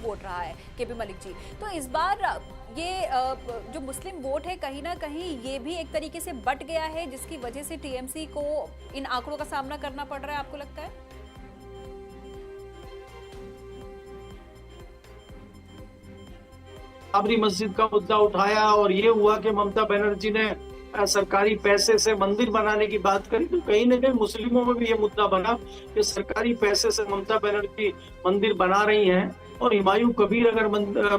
Vote रहा है KP Malik ji. तो इस बार ये जो मुस्लिम वोट है कहीं ना कहीं ये भी एक तरीके से बट गया है, जिसकी वजह से टीएमसी को इन आंकड़ों का सामना करना पड़ रहा है, आपको लगता है? बाबरी मस्जिद का मुद्दा उठाया और ये हुआ कि ममता बनर्जी ने सरकारी पैसे से मंदिर बनाने की बात करी, तो कहीं ना कहीं मुस्लिमों में भी ये मुद्दा बना कि सरकारी पैसे से ममता बनर्जी मंदिर बना रही हैं और हुमायूं कबीर अगर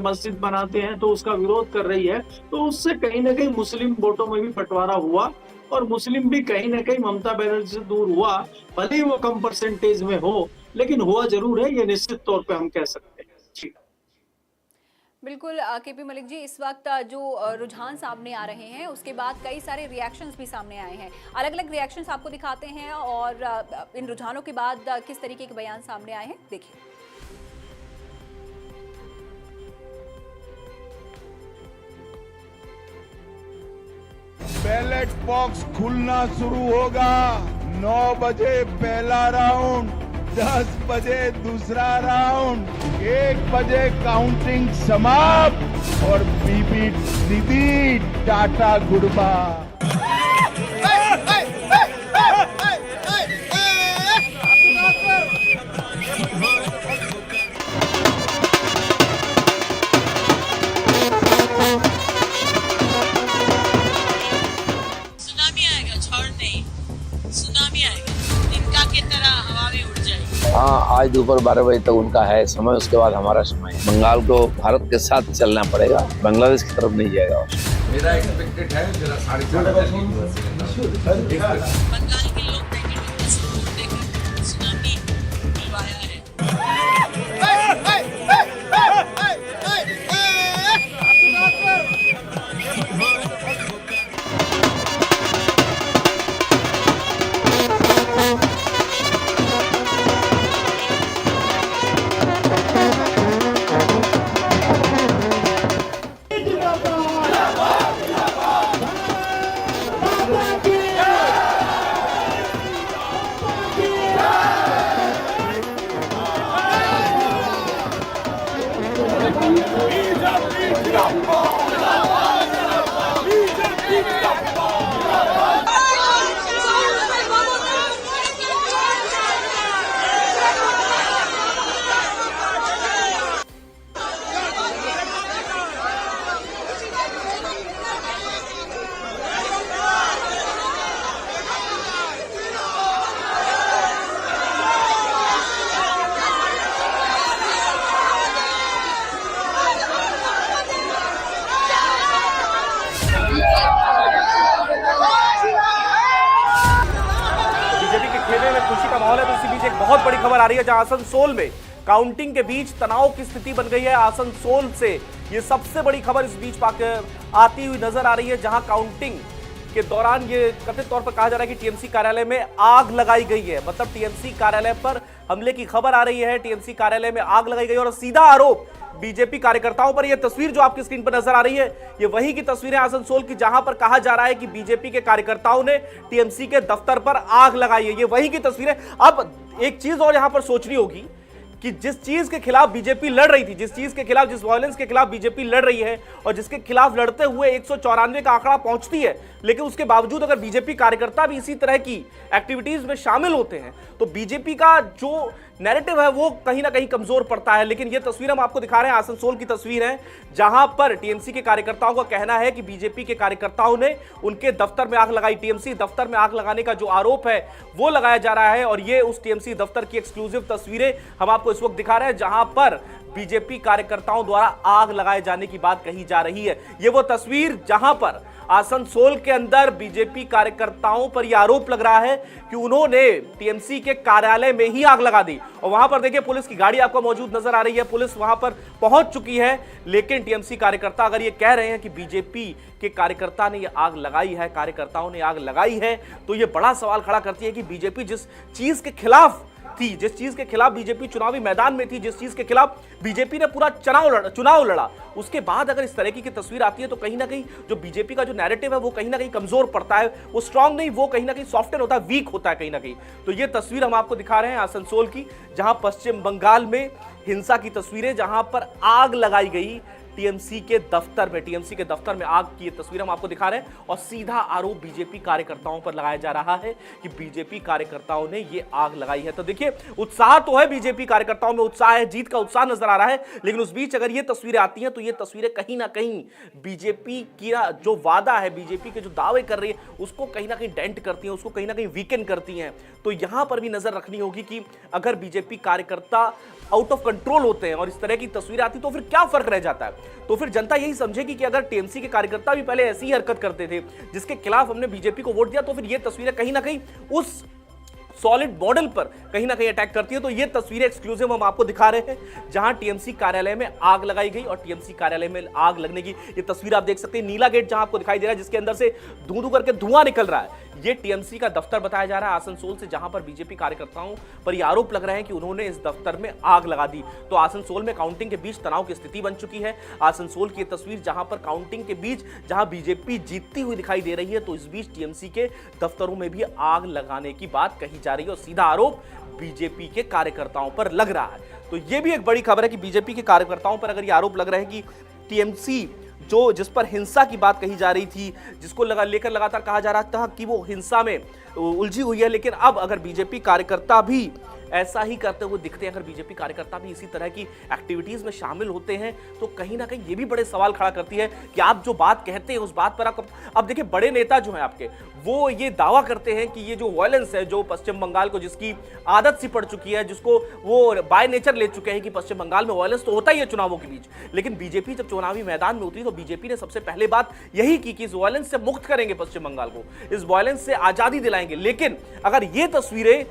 मस्जिद बनाते हैं तो उसका विरोध कर रही है। तो उससे कहीं ना कहीं मुस्लिम वोटों में भी बंटवारा हुआ और मुस्लिम भी कहीं ना कहीं ममता बनर्जी से दूर हुआ, भले ही वो कम परसेंटेज में हो, लेकिन हुआ जरूर है, ये निश्चित तौर पे हम कह सकते हैं। जी बिल्कुल केपी मलिक जी, इस वक्त जो रुझान सामने आ रहे हैं उसके बाद कई सारे रिएक्शंस भी सामने आए हैं, अलग अलग रिएक्शंस आपको दिखाते हैं और इन रुझानों के बाद किस तरीके के बयान सामने आए हैं देखिए। बैलेट बॉक्स खुलना शुरू होगा। 9 बजे पहला राउंड, 10 बजे दूसरा राउंड, 1 बजे काउंटिंग समाप्त और बीबी दीदी टाटा गुड बाय। हाँ, आज दोपहर 12 बजे तक उनका है समय, उसके बाद हमारा समय है। बंगाल को भारत के साथ चलना पड़ेगा, बांग्लादेश की तरफ नहीं जाएगा। मेरा एक्सपेक्टेड है मेरा 4.5 बंगाल के लोग सुनामी बुलवाया है। खुशी का माहौल है, तो इसी बीच एक बहुत बड़ी खबर आ रही है जहां आसनसोल में काउंटिंग के बीच तनाव की स्थिति बन गई है। आसनसोल से ये सबसे बड़ी खबर इस बीच आती हुई नजर आ रही है, जहां काउंटिंग के दौरान ये कथित तौर पर कहा जा रहा है कि टीएमसी कार्यालय में आग लगाई गई है। मतलब टीएमसी कार्यालय पर हमले की खबर आ रही है, टीएमसी कार्यालय में आग लगाई गई और सीधा आरोप बीजेपी कार्यकर्ताओं पर। यह तस्वीर जो आपकी स्क्रीन पर नजर आ रही है, ये वही की तस्वीरें आसनसोल की, जहां पर कहा जा रहा है कि बीजेपी के कार्यकर्ताओं ने टीएमसी के दफ्तर पर आग लगाई है। ये वही की तस्वीरें। अब एक चीज और यहां पर सोचनी होगी कि जिस चीज के खिलाफ बीजेपी लड़ रही थी, जिस चीज के खिलाफ, जिस वायलेंस के खिलाफ बीजेपी लड़ रही है और जिसके खिलाफ लड़ते हुए 194 का आंकड़ा पहुंचती है, लेकिन उसके बावजूद अगर बीजेपी कार्यकर्ता भी इसी तरह की एक्टिविटीज में शामिल होते हैं तो बीजेपी का जो नैरेटिव है वो कहीं ना कहीं कमजोर पड़ता है। लेकिन ये तस्वीर हम आपको दिखा रहे हैं, आसनसोल की तस्वीर है, जहां पर टीएमसी के कार्यकर्ताओं का कहना है कि बीजेपी के कार्यकर्ताओं ने उनके दफ्तर में आग लगाई। टीएमसी दफ्तर में आग लगाने का जो आरोप है वो लगाया जा रहा है और ये उस टीएमसी दफ्तर की एक्सक्लूसिव तस्वीरें हम आपको इस वक्त दिखा रहे हैं, जहां पर बीजेपी कार्यकर्ताओं द्वारा आग लगाए जाने की बात कही जा रही है। ये वो तस्वीर जहां पर आसनसोल के अंदर बीजेपी कार्यकर्ताओं पर यह आरोप लग रहा है कि उन्होंने टीएमसी के कार्यालय में ही आग लगा दी। और वहां पर देखिए पुलिस की गाड़ी आपको मौजूद नजर आ रही है, पुलिस वहां पर पहुंच चुकी है। लेकिन टीएमसी कार्यकर्ता अगर ये कह रहे हैं कि बीजेपी के कार्यकर्ता ने ये आग लगाई है, कार्यकर्ताओं ने आग लगाई है, तो ये बड़ा सवाल खड़ा करती है कि बीजेपी जिस चीज के खिलाफ थी, जिस चीज के खिलाफ बीजेपी चुनावी मैदान में थी, जिस चीज के खिलाफ बीजेपी ने पूरा चुनाव लड़ा, उसके बाद अगर इस तरह की तस्वीर आती है तो कहीं ना कहीं जो बीजेपी का जो नैरेटिव है वो कहीं ना कहीं कमजोर पड़ता है। वो स्ट्रांग नहीं, वो कहीं ना कहीं सॉफ्टवेयर होता है, वीक होता है कहीं ना कहीं। तो ये तस्वीर हम आपको दिखा रहे हैं आसनसोल की, जहां पश्चिम बंगाल में हिंसा की तस्वीरें जहां पर आग लगाई गई टीएमसी के दफ्तर में। टीएमसी के दफ्तर में आग की ये तस्वीर हम आपको दिखा रहे हैं और सीधा आरोप बीजेपी कार्यकर्ताओं पर लगाया जा रहा है कि बीजेपी कार्यकर्ताओं ने ये आग लगाई है। तो देखिए, उत्साह तो है, बीजेपी कार्यकर्ताओं में उत्साह है, जीत का उत्साह नजर आ रहा है, लेकिन उस बीच अगर ये तस्वीरें आती हैं तो ये तस्वीरें कहीं ना कहीं बीजेपी की जो वादा है, बीजेपी के जो दावे कर रही है, उसको कहीं ना कहीं डेंट करती हैं, उसको कहीं ना कहीं वीकेंड करती हैं। तो यहां पर भी नजर रखनी होगी कि अगर बीजेपी कार्यकर्ता आउट ऑफ कंट्रोल होते हैं और इस तरह की तस्वीरें आती तो फिर क्या फर्क रह जाता है। तो फिर जनता यही समझेगी कि अगर टीएमसी के कार्यकर्ता भी पहले ऐसी ही हरकत करते थे जिसके खिलाफ हमने बीजेपी को वोट दिया, तो फिर ये तस्वीरें कहीं ना कहीं उस सॉलिड मॉडल पर कहीं ना कहीं अटैक करती है। तो ये तस्वीरें एक्सक्लूसिव हम आपको दिखा रहे हैं जहां टीएमसी कार्यालय में आग लगाई गई और टीएमसी कार्यालय में आग लगने की ये तस्वीर आप देख सकते हैं। नीला गेट जहां आपको दिखाई दे रहा है, जिसके अंदर से धू-धू करके धुआं निकल रहा है, ये टीएमसी का दफ्तर बताया जा रहा है आसनसोल से, जहां पर बीजेपी कार्यकर्ताओं पर ये आरोप लग रहे हैं कि उन्होंने इस दफ्तर में आग लगा दी। तो आसनसोल में काउंटिंग के बीच तनाव की स्थिति बन चुकी है। आसनसोल की तस्वीर जहां पर काउंटिंग के बीच जहां बीजेपी जीतती हुई दिखाई दे रही है, तो इस बीच टीएमसी के दफ्तरों में भी आग लगाने की बात कही जा रही है और सीधा आरोप बीजेपी के कार्यकर्ताओं पर लग रहा है। तो यह भी एक बड़ी खबर है कि बीजेपी के कार्यकर्ताओं पर अगर ये आरोप लग रहे हैं कि टीएमसी जिस पर हिंसा की बात कही जा रही थी, जिसको लेकर लगातार कहा जा रहा था कि वो हिंसा में उलझी हुई है, लेकिन अब अगर बीजेपी कार्यकर्ता भी ऐसा ही करते हुए दिखते हैं, अगर बीजेपी कार्यकर्ता भी इसी तरह की एक्टिविटीज में शामिल होते हैं, तो कहीं ना कहीं ये भी बड़े सवाल खड़ा करती है कि आप जो बात कहते हैं उस बात पर आप अब देखिए, बड़े नेता जो हैं आपके, वो ये दावा करते हैं कि ये जो वायलेंस है, जो पश्चिम बंगाल को जिसकी आदत सी पड़ चुकी है, जिसको वो बाय नेचर ले चुके हैं कि पश्चिम बंगाल में वायलेंस तो होता ही है चुनावों के बीच, लेकिन बीजेपी जब चुनावी मैदान में उतरी तो बीजेपी ने सबसे पहले बात यही की कि इस वायलेंस से मुक्त करेंगे पश्चिम बंगाल को, इस वायलेंस से आजादी दिलाएंगे। लेकिन अगर ये तस्वीरें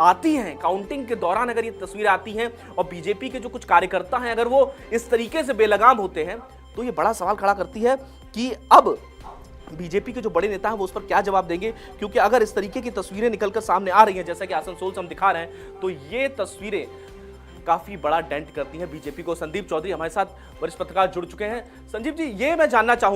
आती हैं काउंटिंग के दौरान, अगर ये तस्वीरें आती हैं और बीजेपी के जो कुछ कार्यकर्ता हैं अगर वो इस तरीके से बेलगाम होते हैं, तो ये बड़ा सवाल खड़ा करती है कि अब बीजेपी के जो बड़े नेता हैं वो उस पर क्या जवाब देंगे। क्योंकि अगर इस तरीके की तस्वीरें निकलकर सामने आ रही हैं, जैसा कि आसनसोल से हम दिखा रहे हैं, तो ये तस्वीरें काफी बड़ा डेंट करती हैं बीजेपी को। संदीप चौधरी हमारे साथ वरिष्ठ पत्रकार जुड़ चुके हैं। संदीप जी, ये मैं जानना चाहूंगा